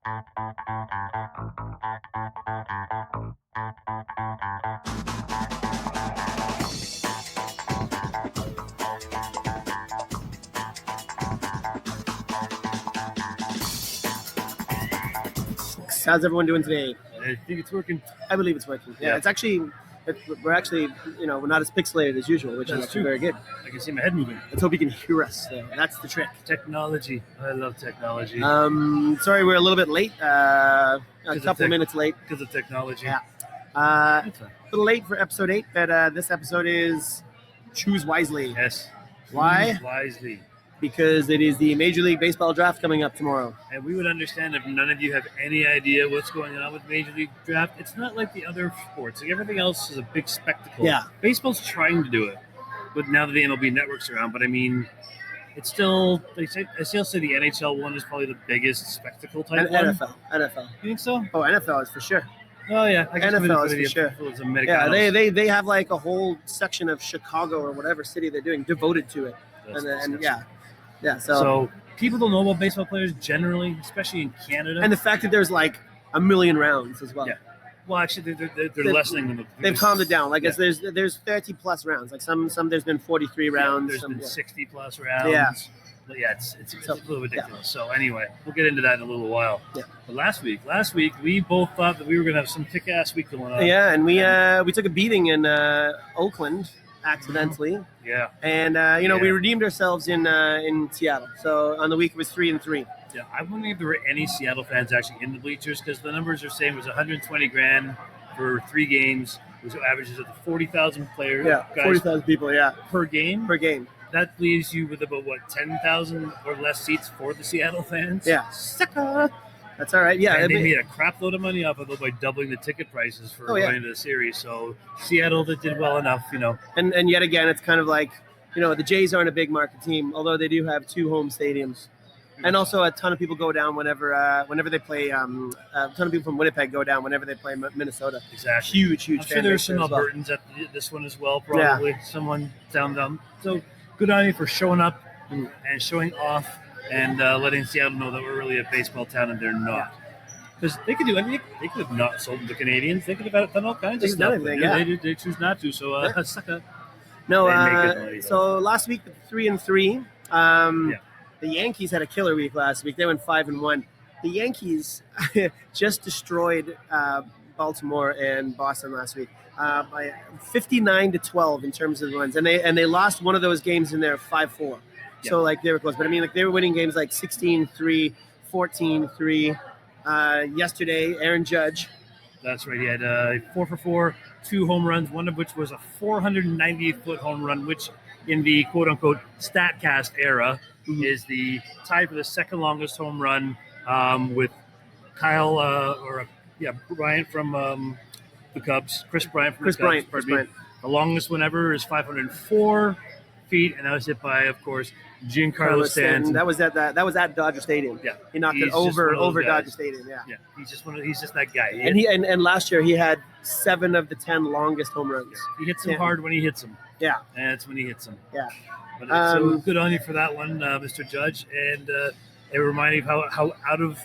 How's everyone doing today? I think it's working. I believe it's working. Yeah. Yeah. It's actually, we're actually, we're not as pixelated as usual, which is That's actually true. very good. I can see my head moving. Let's hope you can hear us. That's the trick. Technology. I love technology. Sorry, we're a little bit late. A couple of minutes late. Because of technology. Yeah. That's fine. A little late for episode 8, but this episode is Choose Wisely. Yes. Why? Choose wisely. Because it is the Major League Baseball draft coming up tomorrow. And we would understand if none of you have any idea what's going on with Major League Draft. It's not like the other sports. Like everything else is a big spectacle. Yeah. Baseball's trying to do it, but now that the MLB Network's around. But I mean, it's still. I still say the NHL one is probably the biggest spectacle type one. NFL. You think so? Oh, NFL is for sure. Oh yeah, I guess NFL is for sure. Yeah, they have like a whole section of Chicago or whatever city they're doing devoted to it. Yeah. So people don't know about baseball players generally, especially in Canada. And the fact that there's like a million rounds as well. Yeah. Well, actually, they're lessening them. They've calmed it down. Like there's 30 plus rounds. Like some there's been 43 rounds. There's been 60 plus rounds. Yeah. But yeah, it's a little ridiculous. Yeah. So anyway, we'll get into that in a little while. Yeah. But last week we both thought that we were going to have some kick-ass week going on. Yeah, and we took a beating in Oakland accidentally. Yeah. And we redeemed ourselves in Seattle. So on the week it was 3-3. Yeah, I wonder if there were any Seattle fans actually in the bleachers because the numbers are saying it was $120,000 for 3 games. It averages at the 40,000 players. Yeah, 40,000 people. Yeah, per game. Per game. That leaves you with about 10,000 or less seats for the Seattle fans. Yeah, sucker. That's all right. Yeah, and they made a crap load of money off of it by doubling the ticket prices for going into the series. So Seattle did well enough, And yet again, it's kind of like, the Jays aren't a big market team, although they do have 2 home stadiums. And also a ton of people go down whenever they play. A ton of people from Winnipeg go down whenever they play Minnesota. Exactly. Huge. I'm sure there's some Albertans at this one as well, probably. Yeah. Someone down them. So good on you for showing up and showing off and letting Seattle know that we're really a baseball town and they're not. Because they could do anything. They could have not sold the Canadians. They could have done all kinds of stuff. They choose not to. So suck up. No. So last week 3-3. The Yankees had a killer week last week. They went 5-1. The Yankees just destroyed Baltimore and Boston last week by 59-12 in terms of runs, and they lost one of those games in there 5-4. Yeah. So they were close, but I mean they were winning games like 16-3, 14-3. Yesterday, Aaron Judge. That's right. He had 4 for 4, 2 home runs, one of which was a 498-foot home run, which in the quote-unquote StatCast era is the tie for the second longest home run with Bryant from the Cubs. Chris Bryant from the Cubs. Chris Bryant. The longest one ever is 504 feet, and that was hit by, of course, Giancarlo Stanton. That was at Dodger Stadium. Yeah, he knocked it over Dodger Stadium. Yeah, yeah. He's just that guy. And last year he had 7 of the 10 longest home runs. Yeah. He hits them hard when he hits them. Yeah, and that's when he hits them. Yeah. But so good on you for that one, Mr. Judge. And it reminded me of how out of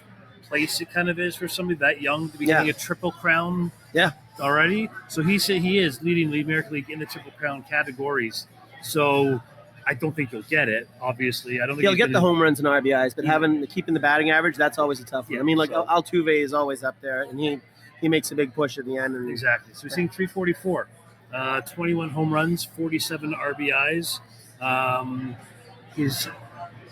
place it kind of is for somebody that young to be getting a Triple Crown. Yeah. Already. So he is leading the American League in the Triple Crown categories. So I don't think he'll get it. Obviously, I don't think he'll get the home runs and RBIs, but keeping the batting average, that's always a tough one. Yeah, I mean, Altuve is always up there, and he makes a big push at the end. And exactly. So we're seeing 344, 21 home runs, 47 RBIs. His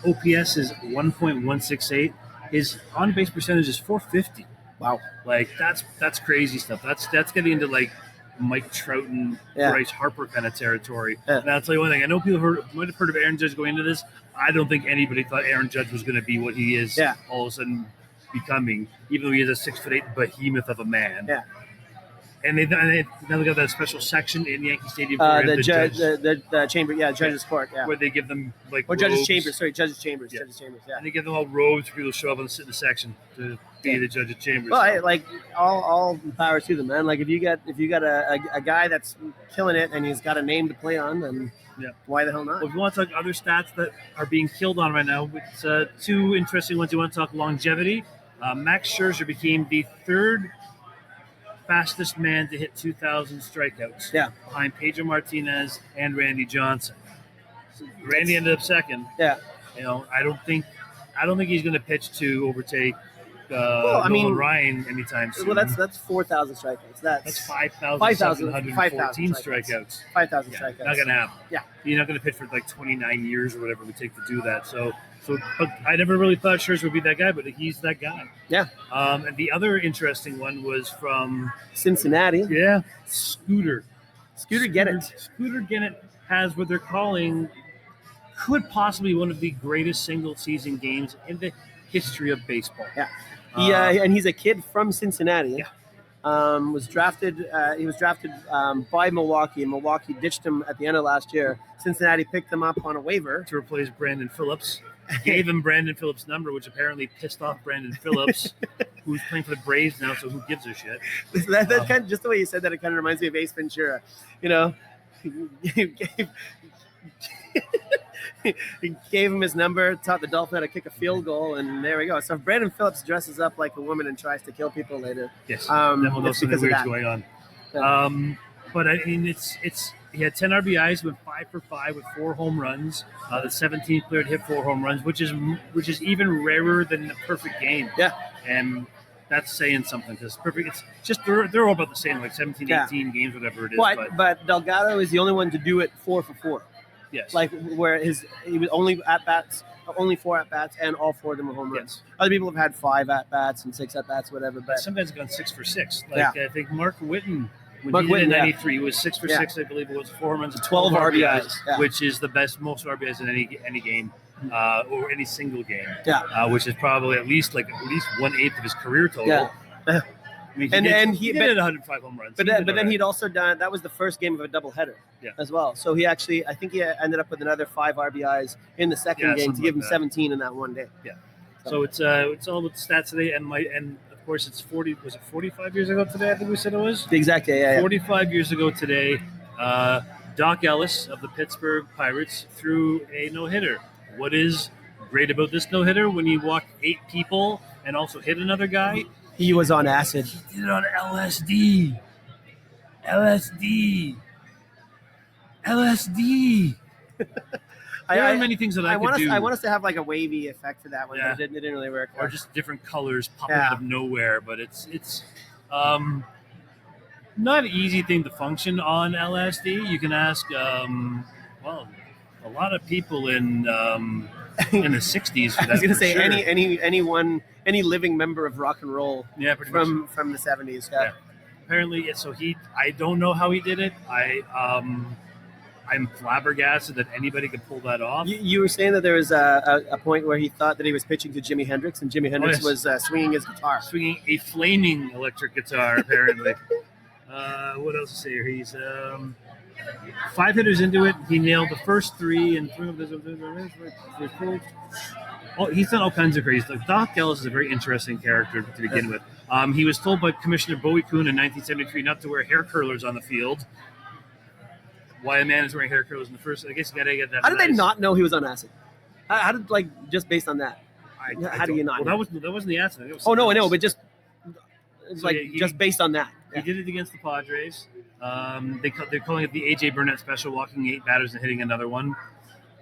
OPS is 1.168. His on-base percentage is 450. Wow. That's crazy stuff. That's getting into Mike Trout and Bryce Harper kind of territory. Yeah. And I'll tell you one thing. I know people might have heard of Aaron Judge going into this. I don't think anybody thought Aaron Judge was going to be what he is all of a sudden becoming, even though he is a 6'8" behemoth of a man. Yeah. And they now got that special section in Yankee Stadium for the chamber, Judge's Court, where they give them Judge's Chambers. Judge's Chambers. Yeah. Judge's Chambers. Yeah. And they give them all robes for people to show up and sit in the section to be the Judge's Chambers. Well, all power to them, man. If you got a guy that's killing it and he's got a name to play on, then why the hell not? Well, if you want to talk other stats that are being killed on right now, it's 2 interesting ones. You want to talk longevity. Max Scherzer became the third fastest man to hit 2,000 strikeouts. Yeah. Behind Pedro Martinez and Randy Johnson. So Randy ended up second. Yeah. I don't think he's going to pitch to overtake Nolan Ryan anytime soon. Well, that's 4,000 strikeouts. That's 5,714 strikeouts. 5,000 Yeah, strikeouts. not going to happen. Yeah. You're not going to pitch for like 29 years or whatever it would take to do that. So, but I never really thought Scherzer would be that guy, but he's that guy. Yeah. And the other interesting one was from Cincinnati. Yeah, Scooter Gennett. Scooter Gennett has what they're calling could possibly be one of the greatest single season games in the history of baseball. Yeah. And he's a kid from Cincinnati. Yeah. Was drafted. He was drafted by Milwaukee, and Milwaukee ditched him at the end of last year. Cincinnati picked him up on a waiver to replace Brandon Phillips. Gave him Brandon Phillips' number, which apparently pissed off Brandon Phillips, who's playing for the Braves now. So who gives a shit? that kind of, just the way you said that, it kind of reminds me of Ace Ventura. He gave him his number, taught the Dolphin how to kick a field goal, and there we go. So if Brandon Phillips dresses up like a woman and tries to kill people later, yes, then we'll know it's something because of weird's that. going on. Yeah. But I mean, it's he had 10 RBIs, went 5 for 5 with 4 home runs. The 17th player to hit 4 home runs, which is even rarer than the perfect game. Yeah, and that's saying something because perfect. It's just they're all about the same, like 17, 18 games, whatever it is. But Delgado is the only one to do it 4 for 4. Yes. Like where he was only 4 at bats, and all 4 of them were home runs. Yes. Other people have had 5 at bats and 6 at bats, whatever. But sometimes gone 6 for 6. Yeah. I think Mark Whitten. When he did in 93, was 6 for 6, I believe it was 4 home runs and 12 RBIs, most RBIs in any game, or any single game. Yeah. Which is probably at least 1/8 of his career total. Yeah. I mean, he did 105 home runs. But then he'd also done, that was the first game of a doubleheader as well. So I think he ended up with another 5 RBIs in the second game to give him 17 in that one day. Yeah. So it's all about the stats today, and of course it's 40. Was it 45 years ago today? I think we said it was. Exactly. Yeah. 45 years ago today, Doc Ellis of the Pittsburgh Pirates threw a no-hitter. What is great about this no-hitter? When he walked 8 people and also hit another guy. He was on acid. He did it on LSD. LSD. There are many things that I could do. I want us to have like a wavy effect for that one, but it didn't really work. Or just different colors popping out of nowhere. But it's not an easy thing to function on LSD. You can ask, a lot of people in the 60s. For that, I was going to say sure. any living member of rock and roll. Yeah, pretty much. From the 70s. Yeah. Apparently, so I don't know how he did it. I'm flabbergasted that anybody could pull that off. You were saying that there was a point where he thought that he was pitching to Jimi Hendrix, and Jimi Hendrix was swinging his guitar. Swinging a flaming electric guitar, apparently. What else to say here? He's 5 hitters into it. He nailed the first 3 and he's done all kinds of crazy stuff. Doc Ellis is a very interesting character to begin with. He was told by Commissioner Bowie Kuhn in 1973 not to wear hair curlers on the field. Why a man is wearing hair curlers in the first? I guess you got to get that. How did they not know he was on acid? How did just based on that? How do you not? Well, that wasn't the acid. I know, but just just based on that. He did it against the Padres. They're calling it the A.J. Burnett special, walking 8 batters and hitting another one.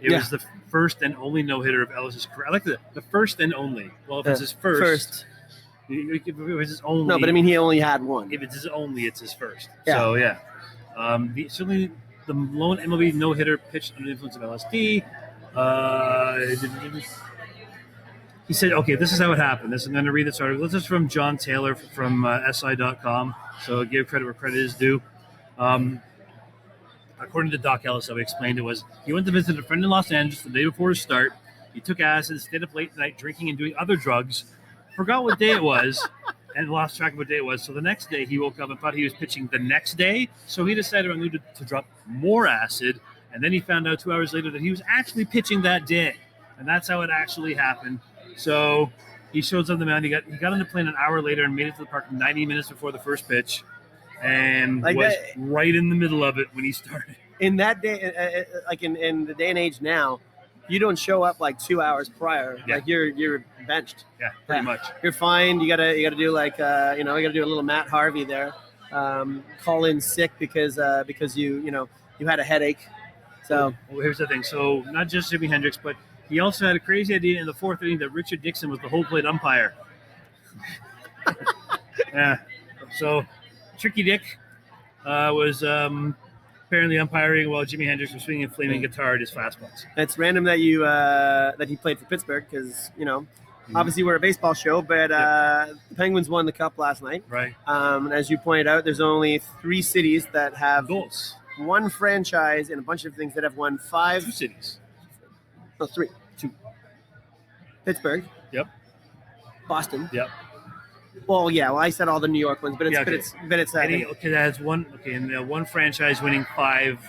It was the first and only no-hitter of Ellis's career. I like the first and only. Well, if it's his first. If it was his only. No, but I mean, he only had one. If it's his only, it's his first. Yeah. So, yeah. Certainly the lone MLB no-hitter pitched under the influence of LSD. He said, okay, this is how it happened. I'm going to read this article. This is from John Taylor from SI.com. So give credit where credit is due. According to Doc Ellis, how he explained it was, he went to visit a friend in Los Angeles the day before his start. He took acid, stayed up late at night drinking and doing other drugs, forgot what day it was, and lost track of what day it was. So the next day he woke up and thought he was pitching the next day. So he decided to drop more acid. And then he found out 2 hours later that he was actually pitching that day. And that's how it actually happened. So he shows up the mound. He got on the plane an hour later and made it to the park 90 minutes before the first pitch. And was right in the middle of it when he started. In that day, in the day and age now, you don't show up like 2 hours prior. Yeah. Like you're benched. Yeah, pretty Yeah. much. You're fined. You gotta do like you gotta do a little Matt Harvey there. Call in sick because you had a headache. So Well, here's the thing. So not just Jimi Hendrix, but he also had a crazy idea in the fourth inning that Richard Dixon was the whole plate umpire. Yeah. So Tricky Dick was apparently umpiring while Jimi Hendrix was swinging a flaming guitar at his fastballs. it's random that that he played for Pittsburgh because obviously we're a baseball show, but the Penguins won the Cup last night. Right. As you pointed out, there's only 3 cities that have Goals. one franchise and a bunch of things that have won 5. 2 cities. No, 3. 2. Pittsburgh. Yep. Boston. Yep. Well, yeah. Well, I said all the New York ones, but it's Yeah, okay. but it's Okay, that has one. Okay, and one franchise winning 5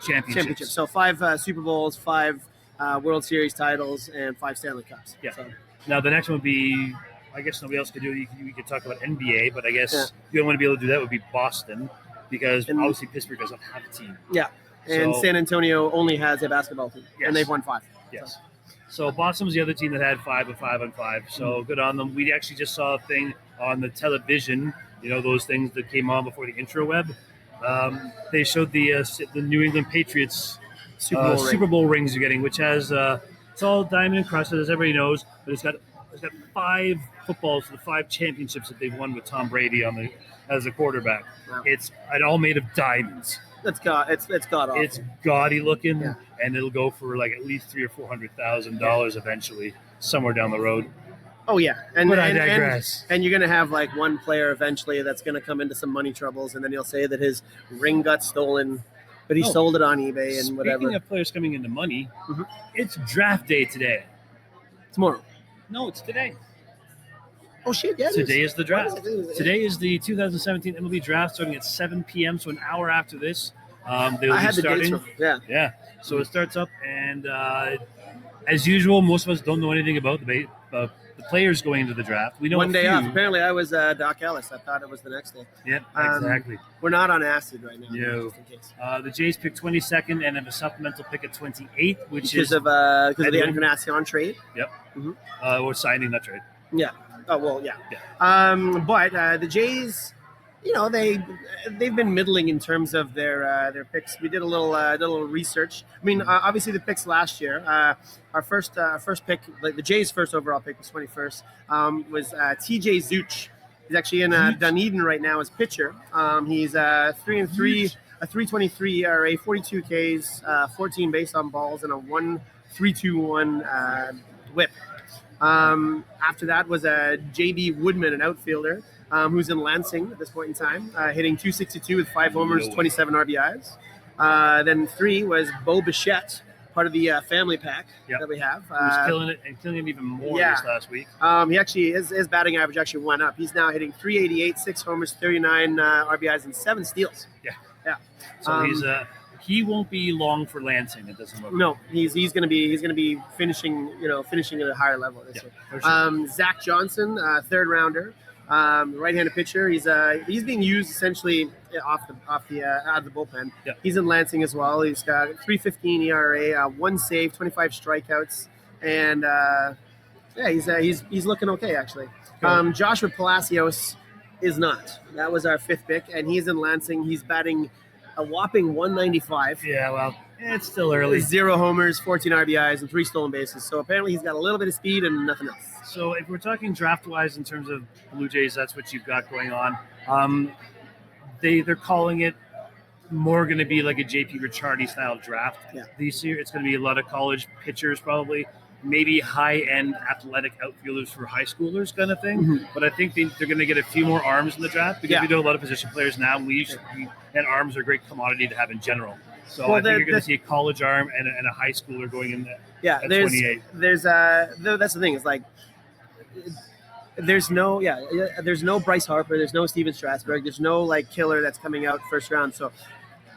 championships. So 5 Super Bowls, 5 World Series titles, and 5 Stanley Cups. Yeah. So, Now the next one would be, I guess nobody else could do it. We could talk about NBA, but I guess Yeah. the only one to be able to do that would be Boston, because And- obviously Pittsburgh doesn't have a team. yeah. And So- San Antonio only has a basketball team, Yes. and they've won 5. Yes. So Boston was the other team that had 5 and 5 on 5. So good on them. We actually just saw a thing on the television. Those things that came on before the intro web. They showed the New England Patriots Super Bowl rings you're getting, which has it's all diamond encrusted, as everybody knows, but it's got 5 footballs for the 5 championships that they've won with Tom Brady as a quarterback. Wow. It's all made of diamonds. It's god awful. It's gaudy looking, Yeah. and it'll go for like at least $300,000 or $400,000 eventually, somewhere down the road. Oh yeah, But I digress. And you're gonna have like one player eventually that's gonna come into some money troubles, and then he'll say that his ring got stolen, but he Oh. sold it on eBay and whatever. Speaking of players coming into money, Mhm. it's draft day today. Tomorrow. No, it's today. Oh shit! Yeah. it Today is the draft. What is it? Today is the 2017 MLB draft, starting at 7 p.m. So an hour after this, they'll I be had the dates starting. from. Yeah. Yeah. So it starts up, and as usual, most of us don't know anything about the players going into the draft. We know One a day few. off. Apparently, I was Doc Ellis. I thought it was the next day. Yep, Um, exactly. We're not on acid right now. No. Just in case. The Jays pick 22nd and have a supplemental pick at 28, which Because is of the Edwin. Encarnacion trade. or signing that trade. Yeah. Oh well, yeah. Yeah. But the Jays, they've been middling in terms of their picks. We did a little research. I mean, obviously the picks last year. Our first pick, like the Jays' first overall pick was 21st. Was T.J. Zeuch. He's actually in Dunedin right now as pitcher. He's 3-3, a 3.23 ERA, 42 Ks, 14 base on balls, and a 1.321 WHIP. After that was J.B. Woodman, an outfielder, who's in Lansing at this point in time, hitting 262 with 5 homers, 27 RBIs. Then 3 was Bo Bichette, part of the family pack Yep. that we have. Who's killing it and killing it even more yeah. this last week. He actually his batting average actually went up. He's now hitting 388, 6 homers, 39 RBIs, and 7 steals. So he won't be long for Lansing. It doesn't look. No, he's going to be finishing at a higher level this year. for sure. Zach Johnson, third rounder, right-handed pitcher. He's being used essentially out of the bullpen. Yeah. He's in Lansing as well. He's got 3.15 ERA, 1 save, 25 strikeouts, and he's looking okay actually. Cool. Joshua Palacios is not. That was our 5th pick, and he's in Lansing. He's batting a whopping 195. Yeah, well, it's still early. 0 homers, 14 RBIs, and 3 stolen bases. So apparently he's got a little bit of speed and nothing else. So if we're talking draft-wise in terms of Blue Jays, that's what you've got going on. They're calling it more going to be like a JP Ricciardi style draft. Yeah. This year it's going to be a lot of college pitchers probably, maybe high-end athletic outfielders for high schoolers kind of thing. Mhm. But I think they're going to get a few more arms in the draft because Yeah. we do a lot of position players now. And arms are a great commodity to have in general. So Well, I think you're going the- to see a college arm and a high schooler going in there. Yeah, At there's 28. that's the thing. It's like there's no Bryce Harper, there's no Steven Strasburg, there's no like killer that's coming out first round. So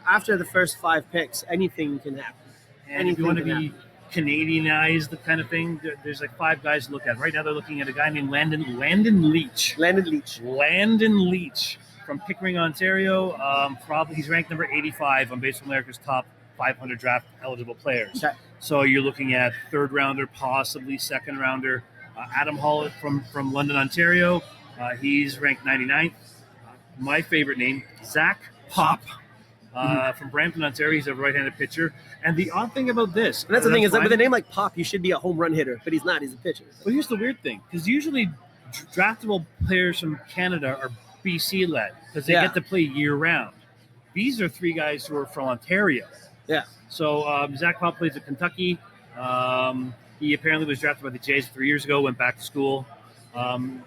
after the first 5 picks, anything can happen. And if you want to Anything be Canadianized, the kind of thing, there's like 5 guys to look at. Right now they're looking at a guy named Landon Leach. Landon Leach. Landon Leach from Pickering, Ontario. Probably he's ranked number 85 on Baseball America's top 500 draft eligible players. Okay. So you're looking at third rounder, possibly second rounder. Adam Hall from London, Ontario. He's ranked 99th. My favorite name, Zach Pop. From Brampton, Ontario. He's a right-handed pitcher. And the odd thing about this... And that's the thing, is that with a name like Pop, you should be a home run hitter, but he's not. He's a pitcher. But here's the weird thing, because usually draftable players from Canada are BC-led, because they get to play year-round. These are three guys who are from Ontario. Yeah. So Zach Pop plays at Kentucky. He apparently was drafted by the Jays 3 years ago, went back to school.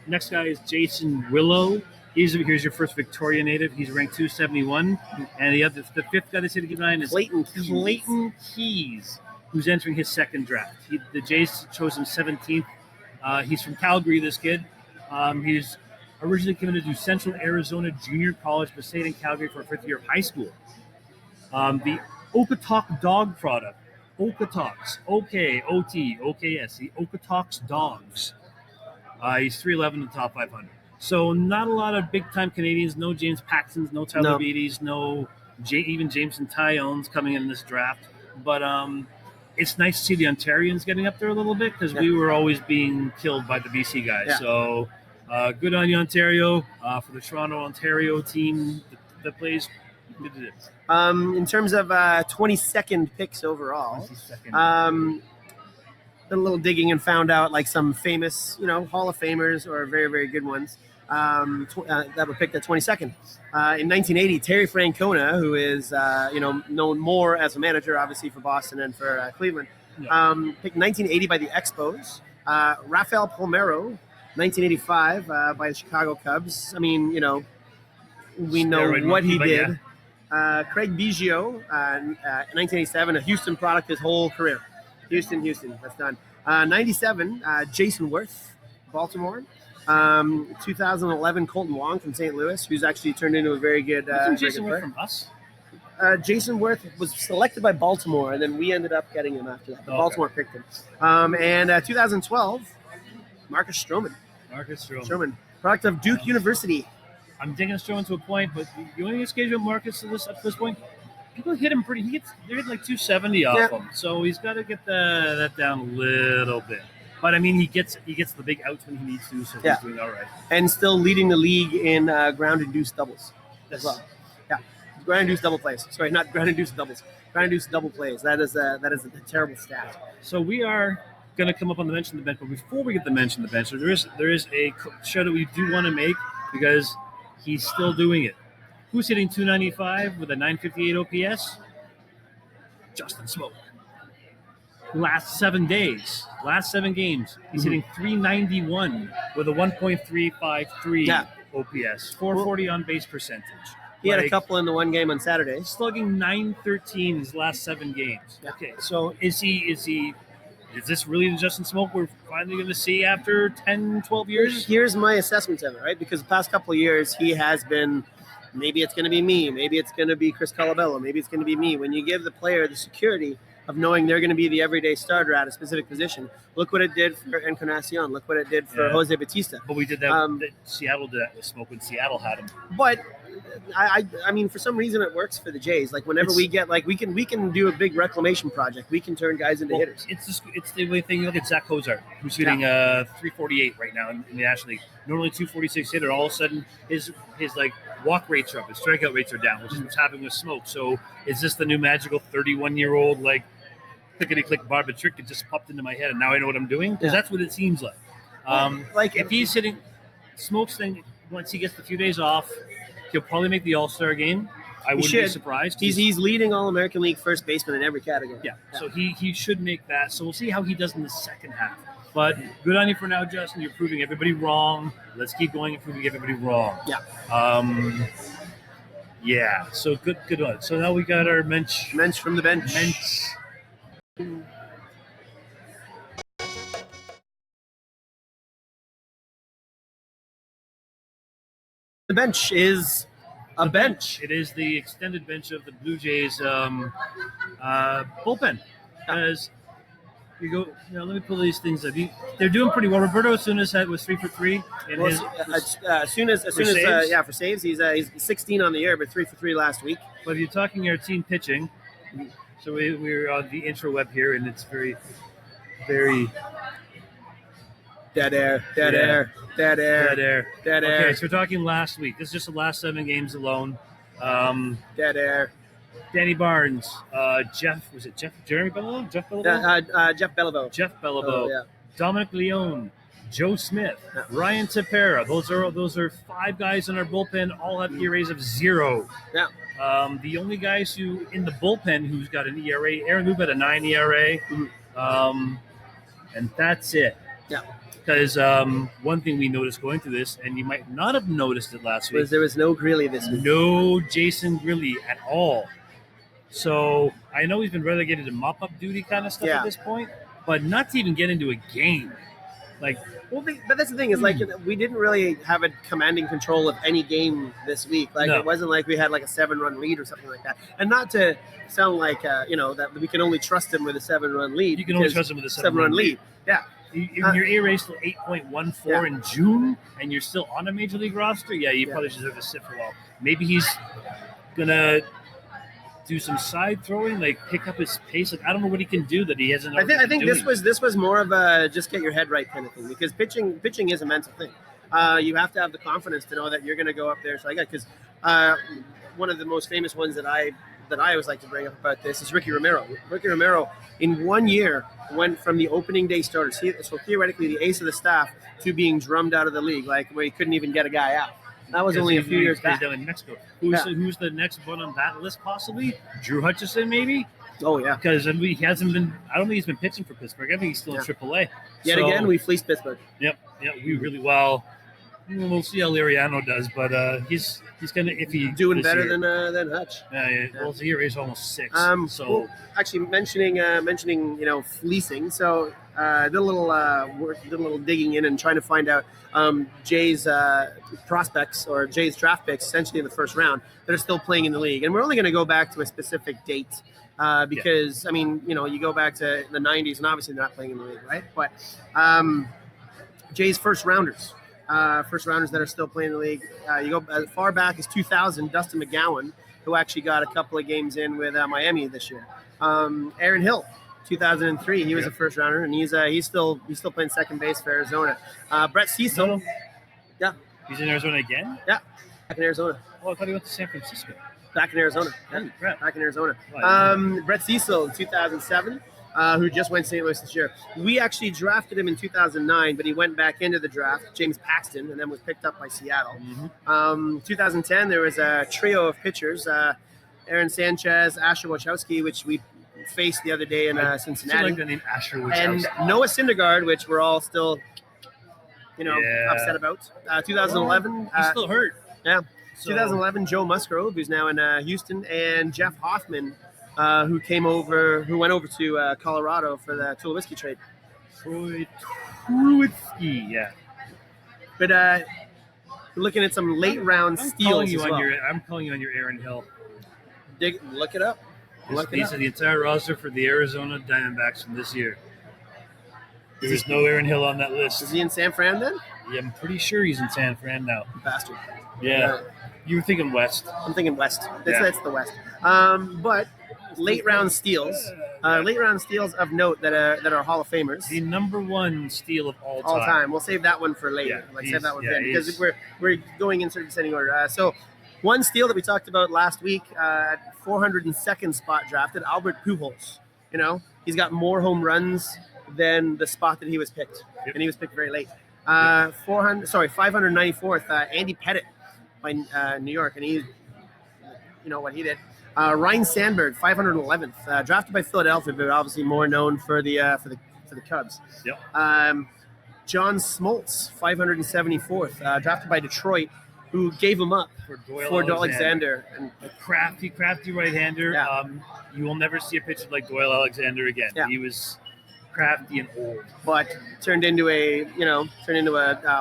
Next guy is Jason Willow. Here's your first Victoria native. He's ranked 271. And the fifth guy they say to keep an eye on is Clayton Keys, who's entering his second draft. The Jays chose him 17th. He's from Calgary, this kid. He's originally committed to Central Arizona Junior College, but stayed in Calgary for a fifth year of high school. The Okotok dog product. Okotoks. O-K-O-T-O-K-S. The Okotoks dogs. He's 3'11 in the top 500. So not a lot of big-time Canadians. No James Paxtons, no Tyler Beatties, no even Jameson Tyones coming in this draft. But it's nice to see the Ontarians getting up there a little bit, because we were always being killed by the BC guys. Yeah. So good on you, Ontario, for the Toronto, Ontario team that plays. In terms of 22nd picks overall, did a little digging and found out like some famous, Hall of Famers or very, very good ones that were picked at 22nd. In 1980, Terry Francona, who is, known more as a manager, obviously, for Boston and for Cleveland, picked 1980 by the Expos. Rafael Palmeiro, 1985 by the Chicago Cubs. I mean, we know what he did. Craig Biggio, 1987, a Houston product his whole career. Houston, that's done. 97, Jason Worth, Baltimore. 2011, Colton Wong from St. Louis, who's actually turned into a very good Jason Worth from us? Jason Worth was selected by Baltimore, and then we ended up getting him after that. Baltimore picked him. And 2012, Marcus Stroman. Product of Duke University. I'm taking Stroman to a point, but you only schedule Marcus at this point. People hit him pretty. They hit like 270 off him, so he's got to get that down a little bit. But I mean, he gets the big outs when he needs to, so he's doing all right. And still leading the league in ground-induced doubles as well. Yeah, ground-induced double plays. Sorry, not ground-induced doubles. Ground-induced double plays. That is a terrible stat. So we are going to come up on the mention of the bench, but before we get the mention of the bench, there is a show that we do want to make because he's still doing it. Who's hitting 295 with a 958 OPS? Justin Smoak. Last 7 games, he's hitting 391 with a 1.353 OPS, 440 on base percentage. He had a couple in the one game on Saturday. Slugging 913 his last 7 games. Yeah. Okay, so is this really the Justin Smoak we're finally going to see after 10, 12 years? Here's my assessment of it, right? Because the past couple of years, he has been, maybe it's going to be me, maybe it's going to be Chris Colabello, maybe it's going to be me. When you give the player the security of knowing they're going to be the everyday starter at a specific position, look what it did for Encarnacion. Look what it did for Jose Bautista. But we did that. Seattle did that with Smoak when Seattle had him. But I mean, for some reason, it works for the Jays. Like whenever we get we can do a big reclamation project. We can turn guys into hitters. It's the way thing. You look at Zach Kozart, who's hitting 348 right now in the National League. Normally 246 hitter. All of a sudden, his walk rates are up, his strikeout rates are down, which is what's happening with Smoak. So is this the new magical 31-year-old clickety-click Barbara trick that just popped into my head, and now I know what I'm doing? Because that's what it seems like. If he's hitting Smoak's thing, once he gets the few days off, he'll probably make the All-Star game. I wouldn't be surprised. He's leading All-American League first baseman in every category. Yeah, so he should make that. So we'll see how he does in the second half. But good on you for now, Justin. You're proving everybody wrong. Let's keep going and proving everybody wrong. Yeah. So good one. So now we got our mensch from the bench. The bench is a bench. It is the extended bench of the Blue Jays bullpen. As you go, let me pull these things up. They're doing pretty well. Roberto Osuna was 3 for 3. As soon as for saves, he's 16 on the year, but 3 for 3 last week. But if you're talking our team pitching, So we're on the interweb here, and it's very, very dead air, dead Yeah. air, dead air, dead air. dead Okay, air, so we're talking last week. This is just the last 7 games alone. dead air. Danny Barnes, Jeremy Beliveau? Jeff Beliveau? Jeff Beliveau. Jeff Beliveau. Oh, yeah. Dominic Leone, Joe Smith, Yeah. Ryan Tepera. Those are 5 guys in our bullpen. All have ERAs of 0. Yeah. The only guys who in the bullpen who's got an ERA, Aaron Lube had a 9 ERA, and that's it. Yeah. Because one thing we noticed going through this, and you might not have noticed it last week, There was no Greeley this week. no Jason Grilly at all. So I know he's been relegated to mop-up duty kind of stuff Yeah. at this point, but not to even get into a game. Like, Well, but that's the thing is like we didn't really have a commanding control of any game this week. Like No. it wasn't like we had like a 7-run lead or something like that. And not to sound like that we can only trust him with a 7-run lead. you can only because trust him with a 7-run lead. Yeah. Your ERA is still 8.14 in June, and you're still on a major league roster. Yeah, you probably deserve to sit for a while. Maybe he's gonna do some side throwing, like pick up his pace. Like I don't know what he can do that he hasn't. I think already been this was more of a just get your head right kind of thing because pitching is a mental thing. You have to have the confidence to know that you're going to go up there. So I got because one of the most famous ones that I always like to bring up about this is Ricky Romero. Ricky Romero in 1 year went from the opening day starter, so theoretically the ace of the staff, to being drummed out of the league, like where he couldn't even get a guy out. That was only a few years back. Down in Mexico. Who's the next one on that list? Possibly Drew Hutchison, maybe. Oh yeah. Because he hasn't been. I don't think he's been pitching for Pittsburgh. I think he's still in AAA. Yet again, we fleeced Pittsburgh. Yep. We really well. We'll see how Liriano does, but he's kind of iffy. Doing this better year. than Hutch. Yeah. Well, his ERA is almost 6. Well, actually, mentioning fleecing. So did a little work, did a little digging in and trying to find out Jay's prospects or Jay's draft picks, essentially in the first round, that are still playing in the league. And we're only going to go back to a specific date because I mean, you go back to the '90s, and obviously they're not playing in the league, right? But Jay's first rounders that are still playing in the league. You go as far back as 2000, Dustin McGowan, who actually got a couple of games in with Miami this year. Aaron Hill, 2003, he was a first rounder, and he's still playing second base for Arizona. Brett Cecil, yeah, he's in Arizona again. Yeah, back in Arizona. Oh, I thought he went to San Francisco. Back in Arizona. Holy crap. Back in Arizona. Wow. Brett Cecil in 2007. Who just went St. Louis this year. We actually drafted him in 2009, but he went back into the draft, James Paxton, and then was picked up by Seattle. 2010, there was a trio of pitchers, Aaron Sanchez, Asher Wachowski, which we faced the other day in Cincinnati. I like the name Asher Wachowski. And Noah Syndergaard, which we're all still, upset about. 2011. He's still hurt. Yeah. So, 2011, Joe Musgrove, who's now in Houston, and Jeff Hoffman, who went over to Colorado for the Tulowitzki trade. Tulowitzki, yeah. But we're looking at some late round steals as well. I'm calling you on your Aaron Hill. Look it up. These are the entire roster for the Arizona Diamondbacks from this year. There's no Aaron Hill on that list. Is he in San Fran then? Yeah, I'm pretty sure he's in San Fran now. Bastard. Yeah. You were thinking West. I'm thinking West. That's the West. But late round steals of note that are Hall of Famers. The number one steal of all time. We'll save that one for later. Yeah, Save that one for later because we're going in sort of descending order. So one steal that we talked about last week at 402nd spot drafted, Albert Pujols. He's got more home runs than the spot that he was picked, and he was picked very late. 594th, Andy Pettitte by New York, and he, what he did. Ryan Sandberg, 511th, drafted by Philadelphia, but obviously more known for the Cubs. Yep. John Smoltz, 574th, drafted by Detroit, who gave him up for Doyle Alexander. And a crafty right-hander. Yeah. You will never see a pitcher like Doyle Alexander again. Yeah. He was crafty and old, but turned into a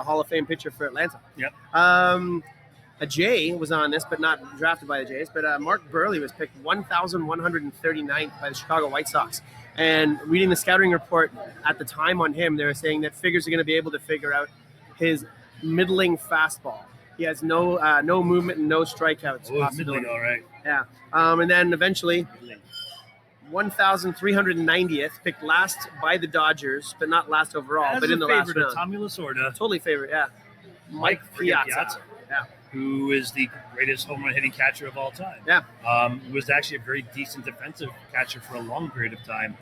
Hall of Fame pitcher for Atlanta. Yep. A Jay was on this, but not drafted by the Jays. But Mark Burley was picked 1,139th by the Chicago White Sox. And reading the scouting report at the time on him, they were saying that figures are going to be able to figure out his middling fastball. He has no movement and no strikeouts. Oh, middling, all right. Yeah. And then eventually, 1,390th, picked last by the Dodgers, but not last overall, As but a in the last favorite of round. Tommy Lasorda, Totally favorite, yeah. Mike Piazza. Yeah. who is the greatest home run hitting catcher of all time. Yeah. Was actually a very decent defensive catcher for a long period of time.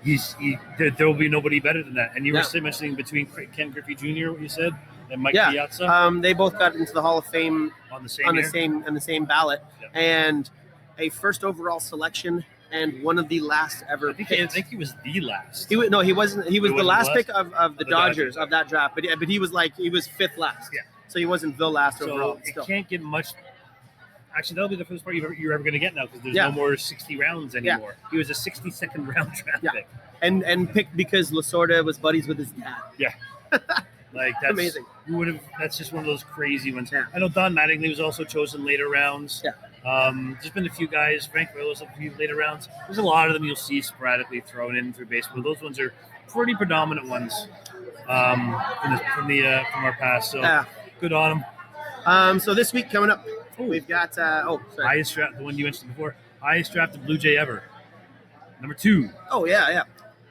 There will be nobody better than that. And you were mentioning between Ken Griffey Jr., what you said, and Mike Piazza. They both got into the Hall of Fame on the same ballot, Yep. and a first overall selection and one of the last ever I think he was the last. He wasn't. He was the last pick of the Dodgers Dodgers of that draft, but he was fifth last. Yeah. So he wasn't the last overall. So Still. it can't get much. Actually, that'll be the first part you're ever going to get now because there's Yeah. no more 60 rounds anymore. Yeah. He was a 62nd round draft pick. And picked because Lasorda was buddies with his dad. Yeah. Like that's amazing. That's just one of those crazy ones. Yeah. I know Don Mattingly was also chosen later rounds. Yeah. There's been a few guys. Frank Willis a few later rounds. There's a lot of them you'll see sporadically thrown in through baseball. Those ones are pretty predominant ones from our past. So good on them. So this week coming up, we've got highest draft, the one you mentioned before, highest drafted Blue Jay ever. Number 2. Oh yeah.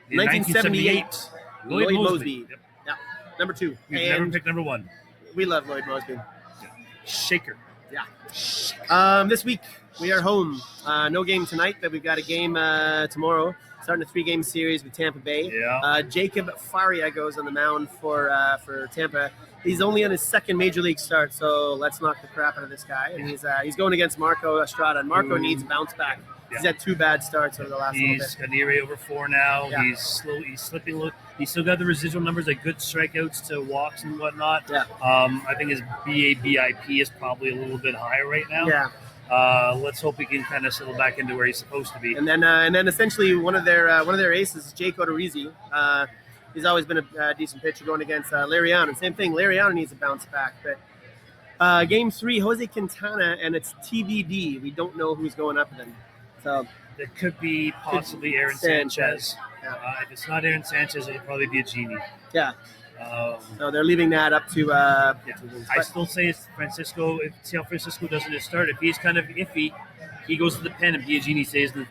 In 1978. Lloyd Mosby. Yep. Yeah. Number 2. We've never picked number 1. We love Lloyd Mosby. Shaker. Yeah. This week we are home. No game tonight, but we've got a game tomorrow. Starting a 3-game series with Tampa Bay. Yeah. Jacob Faria goes on the mound for Tampa. He's only on his second major league start, so let's knock the crap out of this guy. And he's going against Marco Estrada, and Marco needs a bounce back. Yeah. He's had 2 bad starts over the last little bit. He's got an ERA over 4 now. Yeah. He's slipping. He's still got the residual numbers, like good strikeouts to walks and whatnot. Yeah. I think his BABIP is probably a little bit higher right now. Yeah. Let's hope he can kind of settle back into where he's supposed to be. And then essentially one of their aces, Jake Odorizzi. He's always been a decent pitcher going against Liriano. And same thing, Liriano needs a bounce back. But game 3, Jose Quintana, and it's TBD. We don't know who's going up with him. So it could be possibly Aaron Sanchez. Yeah. If it's not Aaron Sanchez, it'll probably be a Genie. Yeah. So they're leaving that up to. I still say it's Francisco. If San Francisco doesn't start, if he's kind of iffy, he goes to the pen and Biagini stays in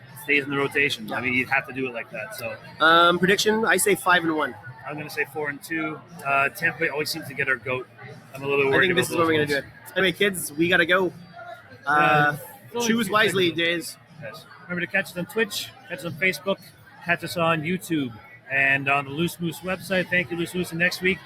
the rotation. Yeah. I mean, you'd have to do it like that. So prediction, I say 5-1. I'm going to say 4-2. Tampa Bay always seems to get our goat. I'm a little worried. I think this is when we're going to do it. Anyway, kids, we got to go. Choose wisely, Jays. Yes. Remember to catch us on Twitch, catch us on Facebook, catch us on YouTube, and on the Loose Moose website. Thank you, Loose Moose. And next week,